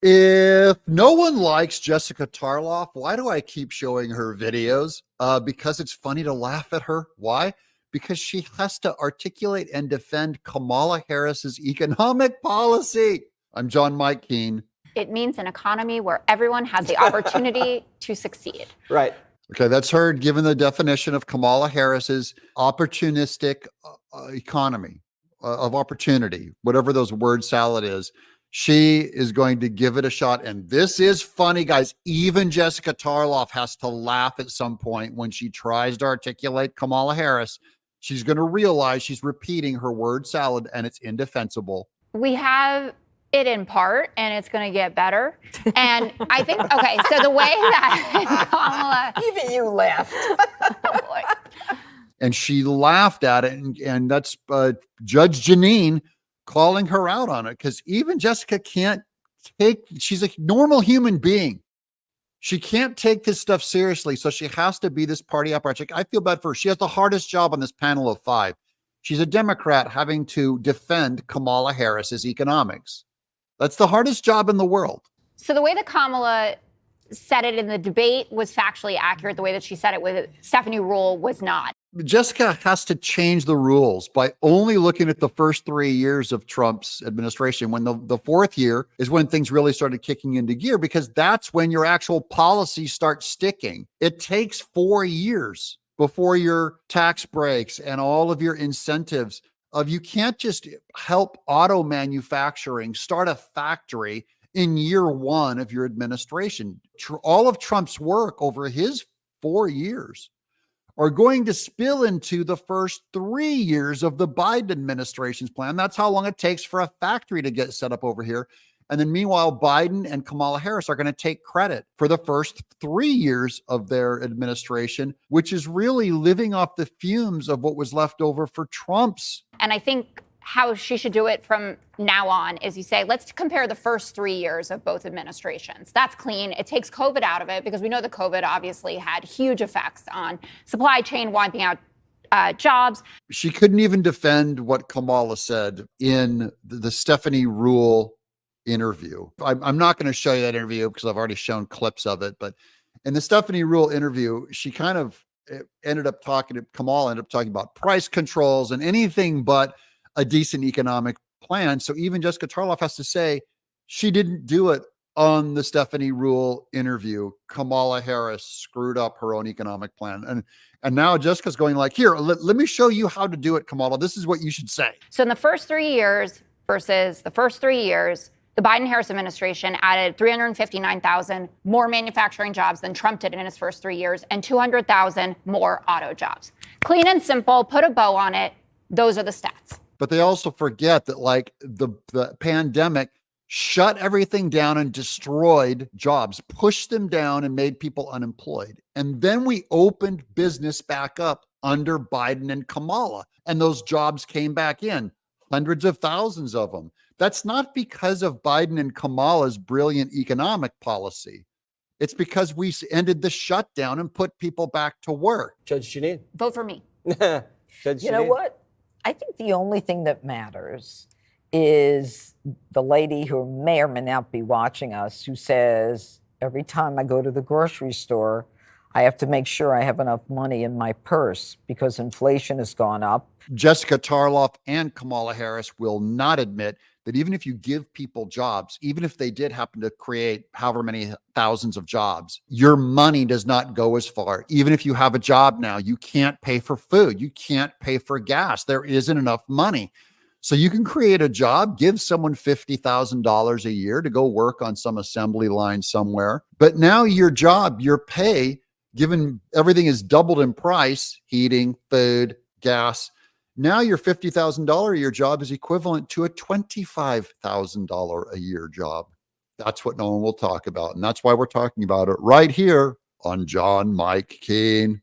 If no one likes Jessica Tarlov, why do I keep showing her videos? Because it's funny to laugh at her. Why? Because she has to articulate and defend Kamala Harris's economic policy. I'm John Mike Keene. It means an economy where everyone has the opportunity to succeed. Right. Okay, that's her given the definition of Kamala Harris's opportunistic economy of opportunity, whatever those word salad is. She is going to give it a shot. And this is funny, guys. Even Jessica Tarlov has to laugh at some point when she tries to articulate Kamala Harris. She's going to realize she's repeating her word salad and it's indefensible. We have it in part, and it's going to get better. And I think, okay, so the way that Kamala... Even you laughed. Oh, boy. And she laughed at it. And that's Judge Janine calling her out on it, because even Jessica can't she's a normal human being. She can't take this stuff seriously. So she has to be this party apparatchik. I feel bad for her. She has the hardest job on this panel of 5. She's a Democrat having to defend Kamala Harris's economics. That's the hardest job in the world. So the way that Kamala said it in the debate was factually accurate. The way that she said it with Stephanie Ruhle was not. Jessica has to change the rules by only looking at the first 3 years of Trump's administration, when the fourth year is when things really started kicking into gear, because that's when your actual policy starts sticking. It takes 4 years before your tax breaks and all of your incentives you can't just help auto manufacturing start a factory in year 1 of your administration. All of Trump's work over his 4 years are going to spill into the first 3 years of the Biden administration's plan. That's how long it takes for a factory to get set up over here. And then meanwhile, Biden and Kamala Harris are going to take credit for the first 3 years of their administration, which is really living off the fumes of what was left over for Trump's. And I think how she should do it from now on is you say, let's compare the first 3 years of both administrations. That's clean. It takes COVID out of it, because we know that COVID obviously had huge effects on supply chain, wiping out jobs. She couldn't even defend what Kamala said in the Stephanie Ruhle interview. I'm not going to show you that interview because I've already shown clips of it. But in the Stephanie Ruhle interview, she kind of Kamala ended up talking about price controls and anything but a decent economic plan. So even Jessica Tarlov has to say she didn't do it on the Stephanie Ruhle interview. Kamala Harris screwed up her own economic plan. And now Jessica's going like, here, let me show you how to do it, Kamala. This is what you should say. So in the first 3 years versus the first 3 years, the Biden-Harris administration added 359,000 more manufacturing jobs than Trump did in his first 3 years, and 200,000 more auto jobs. Clean and simple, put a bow on it. Those are the stats. But they also forget that like the pandemic shut everything down and destroyed jobs, pushed them down and made people unemployed. And then we opened business back up under Biden and Kamala, and those jobs came back in, hundreds of thousands of them. That's not because of Biden and Kamala's brilliant economic policy. It's because we ended the shutdown and put people back to work. Judge Janine. Vote for me. Judge You know Janine. what? I think the only thing that matters is the lady who may or may not be watching us, who says, every time I go to the grocery store, I have to make sure I have enough money in my purse because inflation has gone up. Jessica Tarlov and Kamala Harris will not admit that even if you give people jobs, even if they did happen to create however many thousands of jobs, your money does not go as far. Even if you have a job now, you can't pay for food. You can't pay for gas. There isn't enough money. So you can create a job, give someone $50,000 a year to go work on some assembly line somewhere. But now your job, your pay, given everything is doubled in price, heating, food, gas, now your $50,000 a year job is equivalent to a $25,000 a year job. That's what no one will talk about. And that's why we're talking about it right here on John Mike Keene.